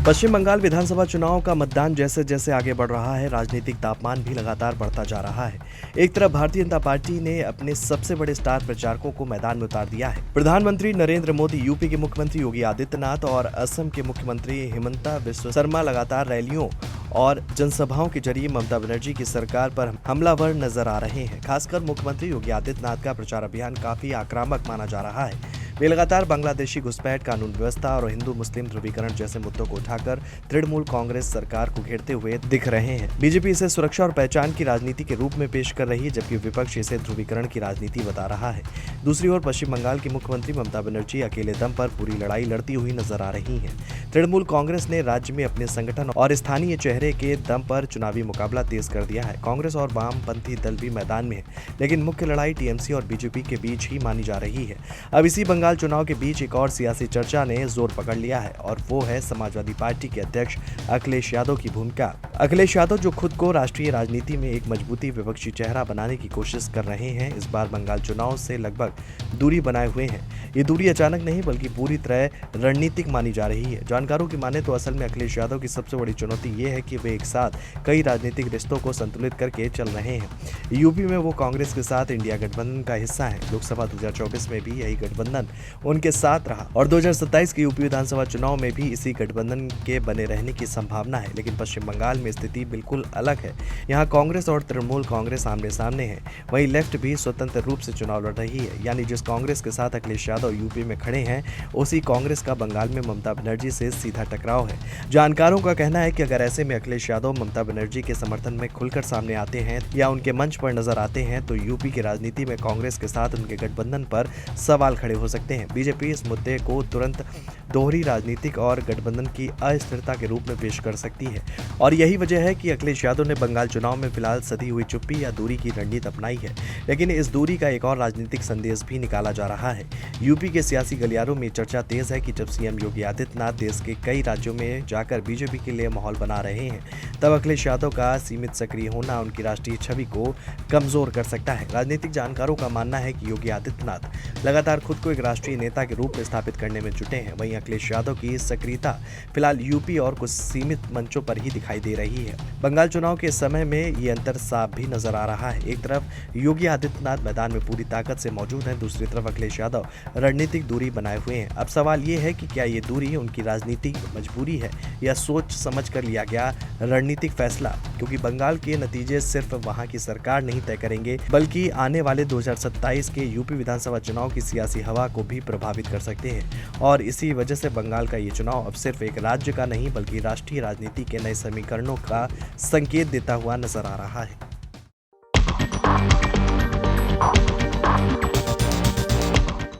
पश्चिम बंगाल विधानसभा चुनाव का मतदान जैसे जैसे आगे बढ़ रहा है, राजनीतिक तापमान भी लगातार बढ़ता जा रहा है। एक तरफ भारतीय जनता पार्टी ने अपने सबसे बड़े स्टार प्रचारकों को मैदान में उतार दिया है। प्रधानमंत्री नरेंद्र मोदी, यूपी के मुख्यमंत्री योगी आदित्यनाथ और असम के मुख्यमंत्री हिमंता बिस्वा शर्मा लगातार रैलियों और जनसभाओं के जरिए ममता बनर्जी की सरकार पर हमलावर नजर आ रहे हैं। खासकर मुख्यमंत्री योगी आदित्यनाथ का प्रचार अभियान काफी आक्रामक माना जा रहा है। वे लगातार बांग्लादेशी घुसपैठ, कानून व्यवस्था और हिंदू मुस्लिम ध्रुवीकरण जैसे मुद्दों को उठाकर तृणमूल कांग्रेस सरकार को घेरते हुए दिख रहे हैं। बीजेपी इसे सुरक्षा और पहचान की राजनीति के रूप में पेश कर रही है, जबकि विपक्ष इसे ध्रुवीकरण की राजनीति बता रहा है। दूसरी ओर पश्चिम बंगाल की मुख्यमंत्री ममता बनर्जी अकेले दम पर पूरी लड़ाई लड़ती हुई नजर आ रही है। तृणमूल कांग्रेस ने राज्य में अपने संगठन और स्थानीय चेहरे के दम पर चुनावी मुकाबला तेज कर दिया है। कांग्रेस और वामपंथी दल भी मैदान में है, लेकिन मुख्य लड़ाई टीएमसी और बीजेपी के बीच ही मानी जा रही है। अब इसी बंगाल चुनाव के बीच एक और सियासी चर्चा ने जोर पकड़ लिया है और वो है समाजवादी पार्टी के अध्यक्ष अखिलेश यादव की भूमिका। अखिलेश यादव जो खुद को राष्ट्रीय राजनीति में एक मजबूती विपक्षी चेहरा बनाने की कोशिश कर रहे हैं, इस बार बंगाल चुनाव से लगभग दूरी बनाए हुए हैं। ये दूरी अचानक नहीं बल्कि पूरी तरह रणनीतिक मानी जा रही है। जानकारों की माने तो असल में अखिलेश यादव की सबसे बड़ी चुनौती ये है कि वे एक साथ कई राजनीतिक रिश्तों को संतुलित करके चल रहे हैं। यूपी में वो कांग्रेस के साथ इंडिया गठबंधन का हिस्सा है। लोकसभा 2024 में भी यही गठबंधन उनके साथ रहा और 2027 के यूपी विधानसभा चुनाव में भी इसी गठबंधन के बने रहने की संभावना है। लेकिन पश्चिम बंगाल में स्थिति बिल्कुल अलग है। यहाँ कांग्रेस और तृणमूल कांग्रेस आमने सामने है। वहीं लेफ्ट भी स्वतंत्र रूप से चुनाव लड़ रही है, यानी जिस कांग्रेस के साथ अखिलेश यादव यूपी में खड़े हैं, उसी कांग्रेस का बंगाल में ममता बनर्जी से सीधा टकराव है। जानकारों का कहना है कि अगर ऐसे में अखिलेश यादव ममता बनर्जी के समर्थन में खुलकर सामने आते हैं या उनके मंच पर नजर आते हैं, तो यूपी की राजनीति में कांग्रेस के साथ उनके गठबंधन पर सवाल खड़े हो सकते हैं। बीजेपी इस मुद्दे को तुरंत दोहरी राजनीतिक और गठबंधन की अस्थिरता के रूप में पेश कर सकती है और यही वजह है कि अखिलेश यादव ने बंगाल चुनाव में फिलहाल सधी हुई चुप्पी या दूरी की रणनीति अपनाई है। लेकिन इस दूरी का एक और राजनीतिक संदेश भी निकाला जा रहा है। यूपी के सियासी गलियारों में चर्चा तेज है कि जब सीएम योगी आदित्यनाथ देश के कई राज्यों में जाकर बीजेपी के लिए माहौल बना रहे हैं, तब अखिलेश यादव का सीमित सक्रिय होना उनकी राष्ट्रीय छवि को कमजोर कर सकता है। राजनीतिक जानकारों का मानना है कि योगी आदित्यनाथ लगातार खुद को एक राष्ट्रीय नेता के रूप में स्थापित करने में जुटे हैं। वहीं अखिलेश यादव की सक्रियता फिलहाल यूपी और कुछ सीमित मंचों पर ही दिखाई दे रही है। बंगाल चुनाव के समय में ये अंतर साफ भी नजर आ रहा है। एक तरफ योगी आदित्यनाथ मैदान में पूरी ताकत से मौजूद हैं, दूसरी तरफ अखिलेश यादव रणनीतिक दूरी बनाए हुए हैं। अब सवाल ये है कि क्या ये दूरी उनकी राजनीतिक मजबूरी है या सोच समझ कर लिया गया रणनीतिक फैसला, क्योंकि बंगाल के नतीजे सिर्फ वहां की सरकार नहीं तय करेंगे बल्कि आने वाले 2027 के यूपी विधानसभा चुनाव की सियासी हवा को भी प्रभावित कर सकते हैं। और इसी वजह से बंगाल का ये चुनाव अब सिर्फ एक राज्य का नहीं बल्कि राष्ट्रीय राजनीति के नए समीकरणों का संकेत देता हुआ नजर आ रहा है।